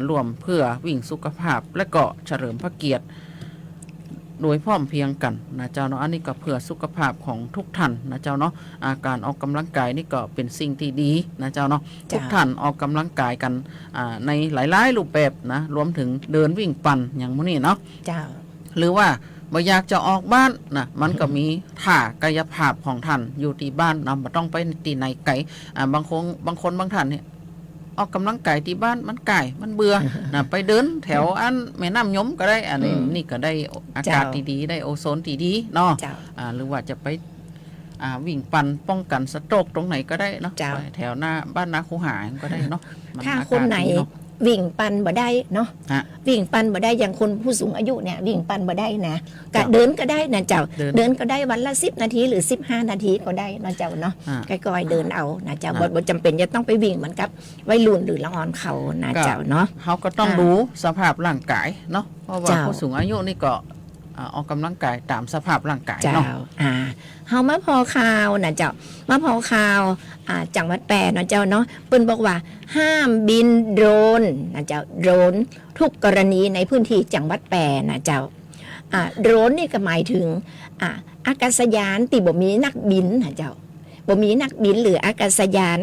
ร่วมเพื่อวิ่งสุขภาพและก็เฉลิมพระเกียรติโดยพร้อมเพียงกันนะเจ้าเนาะอันนี้ก็เพื่อสุขภาพของทุกท่านนะเจ้าเนาะการออกกำลังกายนี่ก็เป็นสิ่งที่ดีนะเจ้าเนาะทุกท่านออกกำลังกายกันในหลายๆรูปแบบนะรวมถึงเดินวิ่งปั่นอย่างมื้อนี้เนาะเจ้าหรือว่าบ่อยากจะออกบ้านนะมันก็มีท่ากายภาพของท่านอยู่ที่บ้านนะบ่ต้องไปที่ไหนไกลบางคนบางท่านเนี่ยออกกำลังกายที่บ้านมันไก่มันเบื่อนะไปเดินแถวอันแม่น้ำยมก็ได้อันนี้นี่ก็ได้อากาศดีๆได้โอโซนดีๆเนาะหรือว่าจะไปวิ่งปั่นป้องกันสโตรกตรงไหนก็ได้เนาะแถวหน้าบ้านนาคูหาก็ได้เนาะถ้าคนไหนวิ่งปั่นบ่ได้เนาะวิ่งปั่นบ่ได้อย่างคนผู้สูงอายุเนี่ยวิ่งปั่นบ่ได้นะก็เดินก็ได้นะเจ้าเดินก็ได้วันละ10 นาทีหรือ15 นาทีก็ได้นะเจ้าเนาะก็ค่อยเดินเอานะเจ้าบ่จำเป็นจะต้องไปวิ่งเหมือนกับวัยรุ่นหรือละอ่อนเขานะเจ้าเนาะเขาก็ต้องดูสภาพร่างกายเนาะเพราะว่าผู้สูงอายุนี่ก็ออกกำลังกายตามสภาพร่างกายเนาะเฮามาพอข่าวนะเจ้ามาพอข่าวจังหวัดแปร่นะเจ้าเนาะเปิ้นบอกว่าห้ามบินโดรนนะเจ้าโดรนทุกกรณีในพื้นที่จังหวัดแปร่นะเจ้าโดรนนี่ก็หมายถึงอากาศยานที่บ่มีนักบินนะเจ้าบ่มีนักบินหรืออากาศยาน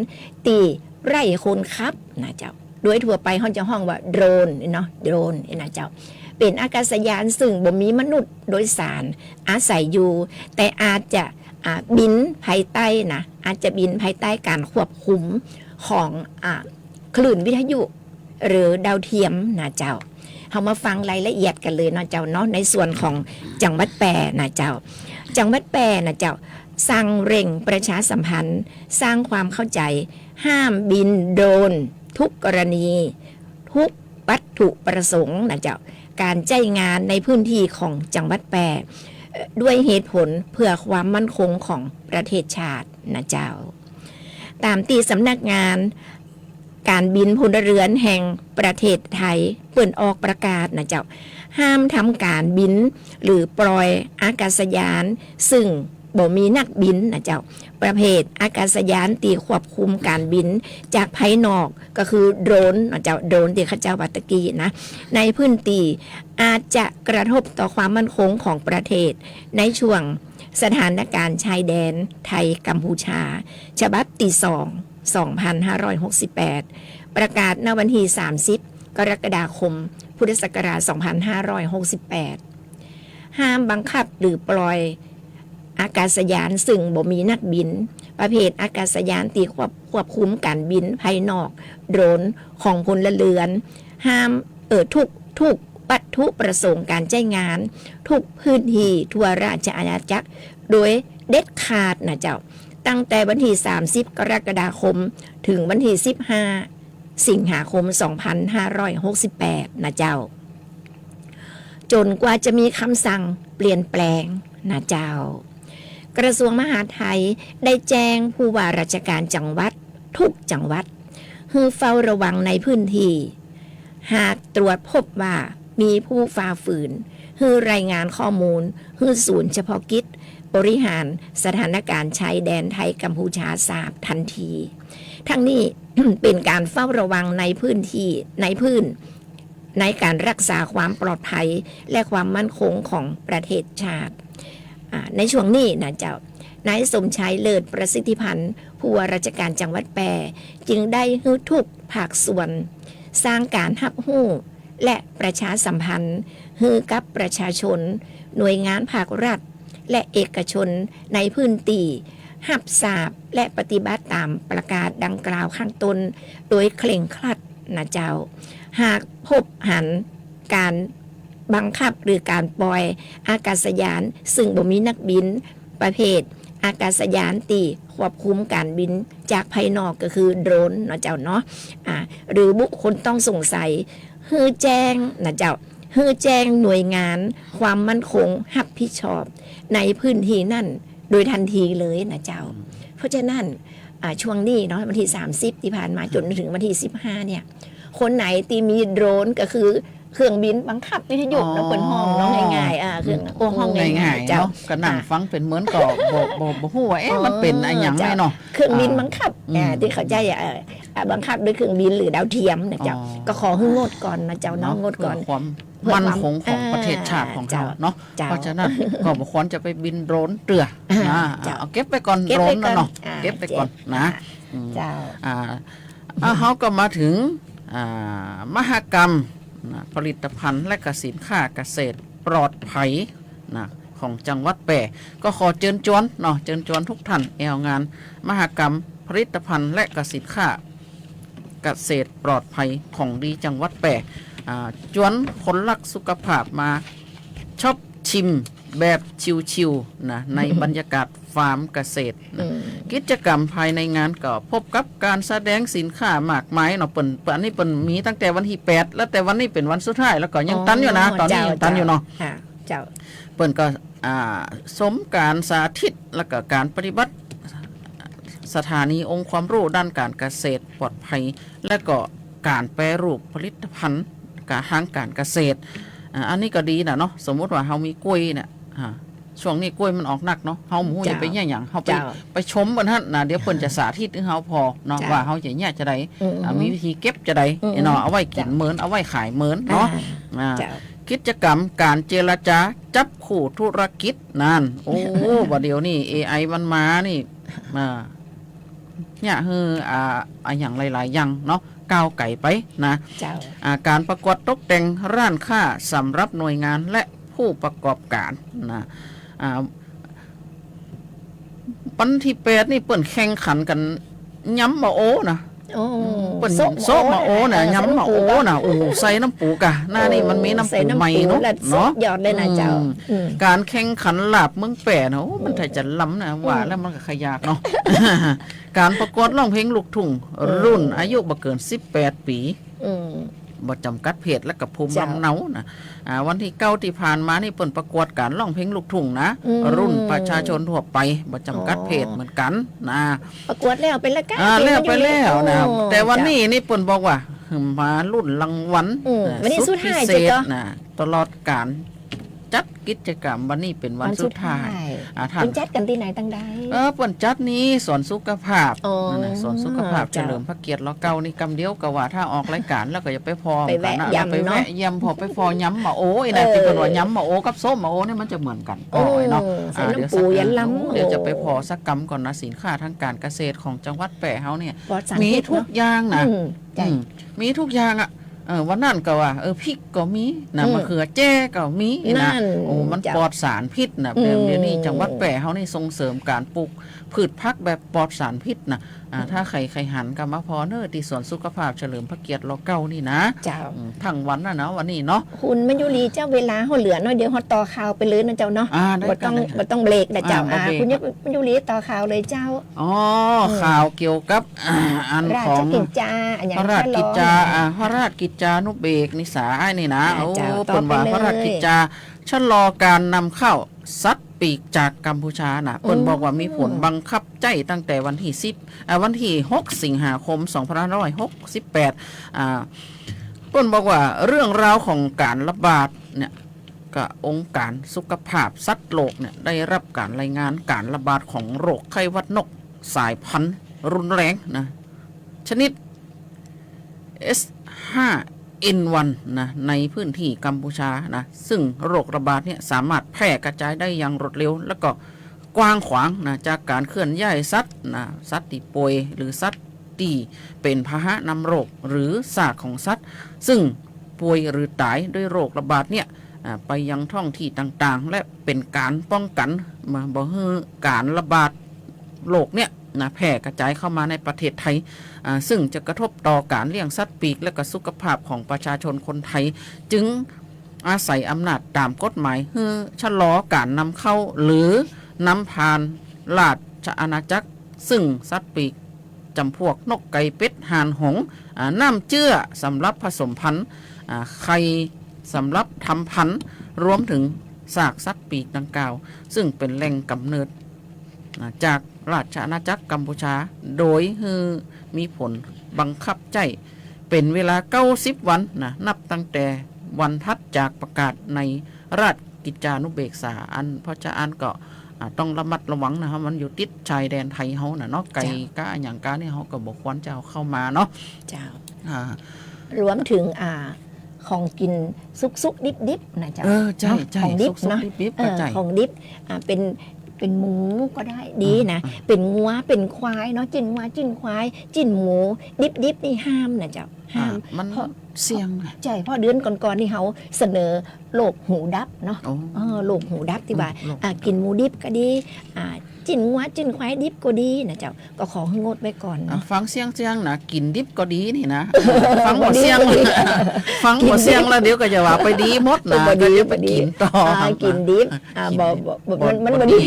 ที่ไร้คนขับนะเจ้าโดยทั่วไปเฮาจะฮ้องว่าโดรนเนาะโดรนนะเจ้าเป็นอากาศยานซึ่งบ่มีมนุษย์โดยสารอาศัยอยู่แต่อาจจะบินภายใต้นะอาจจะบินภายใต้การควบคุมของคลื่นวิทยุหรือดาวเทียมนะเจ้าเฮามาฟังรายละเอียดกันเลยนะเจ้าเนาะในส่วนของจังหวัดแปร่นะเจ้าจังหวัดแปร่นะเจ้าสั่งเร่งประชาสัมพันธ์สร้างความเข้าใจห้ามบินโดรนทุกกรณีทุกวัตถุประสงค์นะเจ้าการใช้งานในพื้นที่ของจังหวัดแปร่ด้วยเหตุผลเพื่อความมั่นคงของประเทศชาตินะเจ้าตามที่สำนักงานการบินพลเรือนแห่งประเทศไทยเปิดออกประกาศนะเจ้าห้ามทำการบินหรือปล่อยอากาศยานซึ่ง บ่มีนักบินนะเจ้าประเภทอากาศยานตีควบคุมการบินจากภายนอกก็คือโดรนนะเจ้าโดรนที่เขาเจ้าบัตะกี้นะในพื้นที่อาจจะกระทบต่อความมั่นคงของประเทศในช่วงสถานการณ์ชายแดนไทยกัมพูชาฉบับที่2568 ประกาศณวันที่30 กรกฎาคม พุทธศักราช 2568 ห้ามบังคับหรือปล่อยอากาศยานซึ่งบ่มีนักบินประเภทอากาศยานตีควบคุมการบินภายนอกโดรนของพลเรือนห้ามทุกวัตถุประสงค์การใช้งานทุกพื้นที่ทั่วราชอาณาจักรโดยเด็ดขาดนะเจ้าตั้งแต่วันที่30 กรกฎาคมถึงวันที่15 สิงหาคม 2568 นะเจ้าจนกว่าจะมีคำสั่งเปลี่ยนแปลงนะเจ้ากระทรวงมหาดไทยได้แจ้งผู้ว่าราชการจังหวัดทุกจังหวัดให้เฝ้าระวังในพื้นที่หากตรวจพบว่ามีผู้ฝ่าฝืนให้รายงานข้อมูลให้ศูนย์เฉพาะกิจบริหารสถานการณ์ชายแดนไทยกัมพูชาทราบทันทีทั้งนี้ เป็นการเฝ้าระวังในพื้นที่ในการรักษาความปลอดภัยและความมั่นคงของประเทศชาติในช่วงนี้นะเจ้านายสมชายเลิศประสิทธิพันธ์ผู้ว่าราชการจังหวัดแปรจึงได้ให้ทุกภาคส่วนสร้างการรับรู้และประชาสัมพันธ์ให้กับประชาชนหน่วยงานภาครัฐและเอกชนในพื้นที่รับทราบและปฏิบัติตามประกาศดังกล่าวข้างต้นโดยเคร่งครัดนะเจ้าหากพบหันการบังคับหรือการปล่อยอากาศยานซึ่งบ่มีนักบินประเภทอากาศยานตีควบคุมการบินจากภายนอกก็คือโดรนนะเจ้าเนาะหรือบุคคลต้องสงสัยให้แจ้งนะเจ้าให้แจ้งหน่วยงานความมั่นคงรับผิดชอบในพื้นที่นั่นโดยทันทีเลยนะเจ้าเพราะฉะนั้นช่วงนี้เนาะวันที่30ที่ผ่านมาจนถึงวันที่15เนี่ยคนไหนที่มีโดรนก็คือเครื่องบินบังคับวิทยุแล้วเปิดห้องเนาะง่ายๆเครื่องห้องง่ายๆเจ้าก็นั่งฟังเป็นเหมือนกับบ่ฮู้ว่ามันเป็นอะไรอย่างไรเนาะเครื่องบินบังคับที่เขาใจบังคับด้วยเครื่องบินหรือดาวเทียมนะเจ้าก็ขอให้งดก่อนนะเจ้าเนาะงดก่อนความมั่นคงของประเทศชาติของเราเนาะเพราะฉะนั้นก็บ่ควรจะไปบินโดรนเรือเอาเก็บไปก่อนโดรนเนาะเก็บไปก่อนนะเจ้าเฮาก็มาถึงมหกรรมผลิตภัณฑ์และก็สินค้าเกษตรปลอดภัยนะของจังหวัดแปรก็ขอเชิญชวนเนาะเชิญชวนทุกท่านแอวงานมหกรรมผลิตภัณฑ์และก็สินค้าเกษตรปลอดภัยของดีจังหวัดแปรชวนคนรักสุขภาพมาชอบชิมแบบชิวๆนะในบรรยากาศฟาร์มเกษตรนะกิจกรรมภายในงานก็พบกับการแสดงสินค้ามากมายเนาะเปิ้นอันนี้เปิ้นมีตั้งแต่วันที่8แล้วแต่วันนี้เป็นวันสุดท้ายแล้วก็ยังตันอยู่นะตอนนี้ยังตันอยู่เนาะเจ้าเปิ้นก็สมการสาธิตแล้วก็การปฏิบัติสถานีองค์ความรู้ด้านการเกษตรปลอดภัยและก็การแปรรูปผลิตภัณฑ์ทางการเกษตรอันนี้ก็ดีนะเนาะสมมติว่าเฮามีกล้วยเนี่ยช่วงนี้กล้วยมันออกหนักเนาะเฮาหมูอย่าไปแย่อย่างเฮาไปชมมันฮะนะเดี๋ยวเพิ่นจะสาธิตให้เฮาพอเนาะว่าเฮาจะแย่จะได้มีวิธีเก็บจะได้เนาะเอาไว้กินเหมือนเอาไว้ขายเหมือนเนาะกิจกรรมการเจรจาจับคู่ธุรกิจนั่นโอ้บ่เดี๋ยวนี้ AI มันมานี่เนี่ยคืออย่างหลายๆอย่างเนาะก้าวไก่ไปนะการประกวดตกแต่งร้านค้าสำหรับหน่วยงานและผู้ประกอบการนะวันที่8นี่เปิ่นแข่งขันกันย้ำมาโอนะเปิ่นโซมาโอนะย้ำมาโอนะโอ้ใส่น้ำปูกะหน้านี่มันมีน้ำปูใหม่เนาะยอดเลยนะเจ้าการแข่งขันลาบเมืองแปรเนาะมันถ้าจะล้ำนะว่าแล้วมันก็ขยากเนาะการประกวดร้องเพลงลูกทุ่งรุ่นอายุบ่เกิน18 ปีบ่จำกัดเพศและกับภูมิลำเนานะวันที่9ที่ผ่านมานี่เปิ่นประกวดการร้องเพลงลูกทุ่งนะรุ่นประชาชนทั่วไปบ่จำกัดเพศเหมือนกันนะประกวดแล้วเป็นละกันแล้วไปแล้วนะแต่วันนี้นี่เปิ่นบอกว่ามารุ่นรางวัลวันนี้สุดท้ายนะตลอดการ จัดกิจกรรมวันนี้เป็นวันสุดท้ายท่าน เป็นจัดกันที่ไหนตั้งใดเปิ้นจัดนี้สวนสุขภาพสวนสุขภาพเฉลิมพระเกียรติเราเก่านี่กำเดียวก็ว่าถ้าออกรายการแล้วก็อย่าไปพอไปแวะยำพอไปพอย้ำมาโอ้ยนะที่เป็นว่าย้ำมาโอ้กับส้มมาโอ้เนี่ยมันจะเหมือนกันเนาะเดี๋ยวปูยันล้ำเดี๋ยวจะไปพอสักกรรมก่อนนะสินค้าทางการเกษตรของจังหวัดแปะเฮาเนี่ยมีทุกอย่างนะมีทุกอย่างอ่ะวันนั้นก็ว่าพริกก็มีนะมะเขือแจ้ก็มีนะโอ้มันปลอดสารพิษนะเดี๋ยวนี้จังหวัดแปะเฮานี่ส่งเสริมการปลูกพืชผักแบบปลอดสารพิษนะถ้าใครหันกับมาพอเนอที่สวนสุขภาพเฉลิมพระเกียรติเราเก่านี่นะเจ้าทั้งวันนะวันนี้เนาะคุณมัยุรีเจ้าเวลาเฮาเหลือน้อยเดี๋ยวเฮาต่อข่าวไปเลยนะเจ้าเนาะบ่ต้องเบรกนะเจ้าคุณมัยุรีต่อข่าวเลยเจ้าข่าวเกี่ยวกับอันของพระราชกิจจาพระราชกิจจานุเบกนิสานี่นะโอ้เป็นว่าพระราชกิจจาชะลอการนำเข้าสัตว์ปีกจากกัมพูชานะเพิ่นบอกว่ามีผลบังคับใจตั้งแต่วันที่6 สิงหาคม 2568เพิ่นบอกว่าเรื่องราวของการระบาดเนี่ยก็องค์การสุขภาพสัตว์โลกเนี่ยได้รับการรายงานการระบาดของโรคไข้หวัดนกสายพันธุ์รุนแรงนะชนิด S5N1 นะในพื้นที่กัมพูชานะซึ่งโรคระบาดเนี่ยสามารถแพร่กระจายได้อย่างรวดเร็วแล้วก็กว้างขวางนะจากการเคลื่อนย้ายสัตว์นะสัตว์ที่ป่วยหรือสัตว์ที่เป็นพาหะนำโรคหรือซากของสัตว์ซึ่งป่วยหรือตายด้วยโรคระบาดเนี่ยไปยังท้องที่ต่างๆและเป็นการป้องกันมาบ่ให้การระบาดโรคเนี่ยนะแพร่กระจายเข้ามาในประเทศไทยซึ่งจะกระทบต่อการเลี้ยงสัตว์ปีกและก็สุขภาพของประชาชนคนไทยจึงอาศัยอำนาจตามกฎหมายเพื่อชะลอการนำเข้าหรือนำผ่านราชอาณาจักรซึ่งสัตว์ปีกจำพวกนกไก่เป็ดห่านหงส์น้ำเจื้อสำหรับผสมพันธุ์ไข่สำหรับทำพันธุ์รวมถึงซากสัตว์ปีกดังกล่าวซึ่งเป็นแหล่งกำเนิดจากราชอาณาจักรกัมพูชาโดยมีผลบังคับใจเป็นเวลา90 วันนะนับตั้งแต่วันทัดจากประกาศในราชกิจจานุเบกษาเพราะฉะนั้นก็ต้องระมัดระวังนะครับมันอยู่ติดชายแดนไทยเฮานะเนาะไก่ก้าอย่างก้านี่เฮาก็บอกควรจะเอาเข้ามาเนาะเจ้ารวมถึงของกินซุกดิบๆนะเจ้าใช่ของดิบนะของดิบเป็นหมูก็ได้ดีนะเป็นงัวเป็นควายเนาะจิ้นงัวจิ้นควายจิ้นหมูดิบนี่ห้ามนะเจ้าห้ามมันเสี่ยงใช่เพราะเดือนก่อนๆนี่เขาเสนอโรคหูดับเนาะโรคหูดับที่ว่ากินหมูดิบก็ดีจิ้นงัวจิ้นควายดิบก็ดีนะเจ้าก็ขอให้งดไว้ก่อนฟังเสียงนะกินดิบก็ดีนี่นะฟังหัวเสียงฟังหัวเสียงแล้วเดี๋ยวก็จะว่าไปดีหมดนะก็จะไปกินต่อกินดิบมันบ่ดี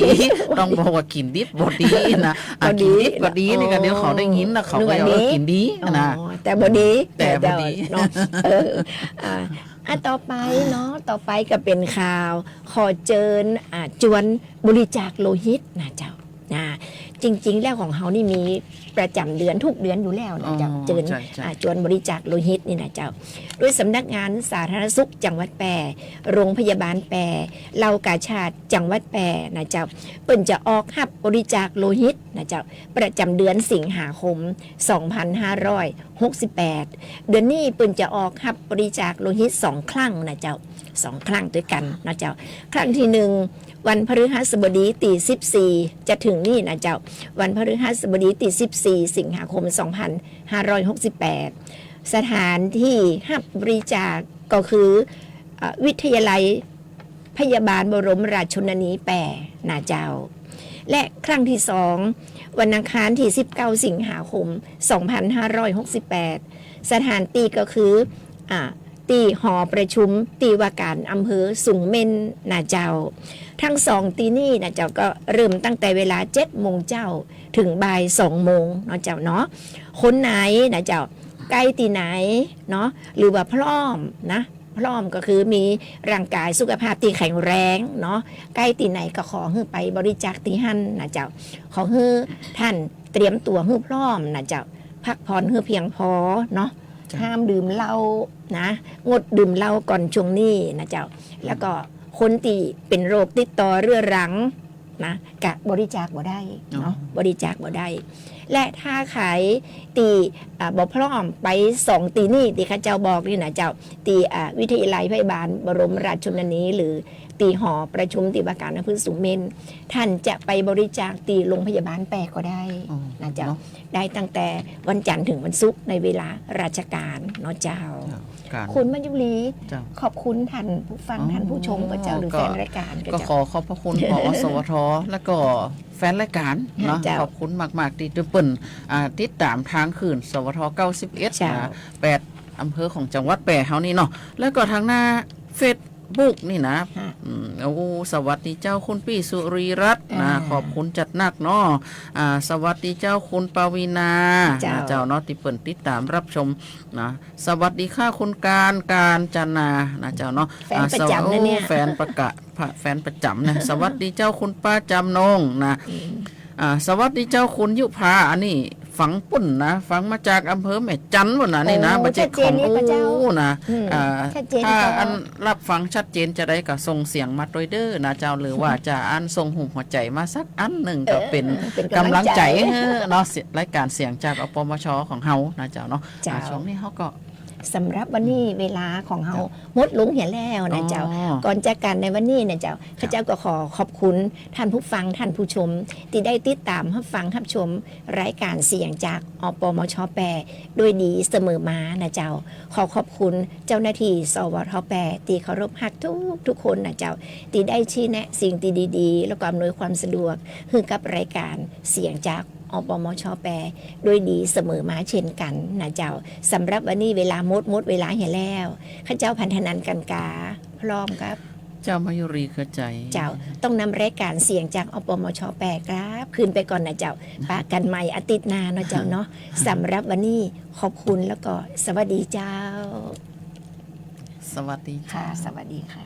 ต้องบอกว่ากินดิบบ่ดีนะกินดิบก็ดีนี่ก็เดี๋ยวเขาได้ยินนะเขาก็ว่ากินดีนะแต่บ่ดีเนาะต่อไปเนาะต่อไปก็เป็นข่าวขอเชิญจวนบริจาคโลหิตนะเจ้าจริงๆแล้วของเฮานี่มีประจำเดือนทุกเดือนอยู่แล้วนะเจ้าเชิญจวนบริจาคโลหิตนี่นะเจ้าด้วยสำนักงานสาธารณสุขจังหวัดแปร่โรงพยาบาลแปร่เหล่ากาชาดจังหวัดแปร่นะเจ้าเปิ้นจะออกรับบริจาคโลหิตนะเจ้าประจำเดือนสิงหาคม 2568 เดือนนี้เปิ้นจะออกรับบริจาคโลหิต2 ครั้งนะเจ้า2 ครั้งด้วยกันนะเจ้าครั้งที่1วันพฤหัสบดีที่14จะถึงนี่นะเจ้าวันพฤหัสบดีที่14สิงหาคม 2568 สถานที่รับบริจาคก็คือวิทยาลัยพยาบาลบรมราชชนนีแปร่นะเจ้าและครั้งที่2วันอังคารที่19สิงหาคม 2568 สถานที่ก็คือที่หอประชุมที่ว่าการอำเภอสุงเม่นนะเจ้าทั้ง2ที่นี่นะเจ้าก็เริ่มตั้งแต่เวลา 7 โมงเจ้าถึงบ่าย 2 โมงเนาะเจ้าเนาะคนไหนนะเจ้าใกล้ที่ไหนเนาะหรือว่าพร้อมนะพร้อมก็คือมีร่างกายสุขภาพที่แข็งแรงเนาะใกล้ที่ไหนก็ขอให้ไปบริจาคที่หั่นนะเจ้าขอให้ท่านเตรียมตัวให้พร้อมนะเจ้าพักผ่อนให้เพียงพอเนาะห้ามดื่มเหล้านะงดดื่มเหล้าก่อนช่วงนี้นะเจ้าแล้วก็ คนที่เป็นโรคติดต่อเรื้อรังนะกะบริจาคบ่ได้เนาะบริจาคบ่ได้และถ้าขายตีบ่พร้อมไป2ตีนี่ที่ข้าเจ้าบอกนี่นะเจ้าตีวิทยาลัยพยาบาลบรมราชชนนีหรือตีหอประชุมตีว่าการอำเภอสูงเม่นท่านจะไปบริจาคตีโรงพยาบาลแปก็ได้นะเจ้าได้ตั้งแต่วันจันทร์ถึงวันศุกร์ในเวลาราชการเนาะเจ้าคุณมัญยุรีขอบคุณท่านผู้ฟังท่านผู้ชมกับเจ้าหรือแฟนรายการก็ขอขอบพระคุณผอ.สวท.แล้วก็แฟนรายการเนาะขอบคุณมากๆที่เปิ่นติดตามทางคืนสวท91นะ8อำเภอของจังหวัดแปรเฮานี่เนาะแล้วก็ทางหน้าเฟซบุ๊กนี่นะโอ้สวัสดีเจ้าคุณพี่สุรีรัตน์นะขอบคุณจัดนักเนาะสวัสดีเจ้าคุณปวีนาเจ้าเนาะที่เปิ่นติดตามรับชมนะสวัสดีค่ะคุณการจนานะเจ้าเนาะแฟนประจำนะเนี่ยแฟนประจำนะสวัสดีเจ้าคุณป้าจำนงนะสวัสดีเจ้าคุณยุพาอันนี้ฝังปุ่นนะฝังมาจากอำเภอแม่จันทร์วันนั้นนี่นะมาจากของนะถ้าอันรับฟังชัดเจนจะได้ก็ส่งเสียงมาโดยเด้อนะเจ้าหรือว่าจะอันส่งหูหัวใจมาสักอันหนึ่งก็เป็นกำลังใจเนาะรายการเสียงจากอปมชของเฮานะเจ้าเนาะช่วงนี้เขาก็สำหรับวันนี้เวลาของเฮาหมดลงเหี่ยแล้วนะเจ้าก่อนจากกันในวันนี้นะเจ้าข้าเจ้าก็ขอบคุณท่านผู้ฟังท่านผู้ชมที่ได้ติดตามรับฟังรับชมรายการเสียงจากอปมชแปรด้วยดีเสมอมานะเจ้าขอบคุณเจ้าหน้าที่สวทแปรที่เคารพฮักทุกคนนะเจ้าที่ได้ชี้แนะสิ่งที่ดีๆแล้วก็อำนวยความสะดวกให้กับรายการเสียงจากอปมชแปรด้วยดีเสมอมาเช่นกันนะเจ้าสำหรับวันนี้เวลาหมดเวลาเหี่ยแล้วข้าเจ้าพันธนันกันกาพร้อมครับเจ้ามายุรีเข้าใจเจ้าต้องนำรายการเสียงจากอปมชแปรครับคืนไปก่อนนะเจ้าปะกันใหม่อาทิตย์หน้าเนาะเจ้าเนาะสำหรับวันนี้ขอบคุณแล้วก็สวัสดีเจ้าสวัสดีค่ะสวัสดีค่ะ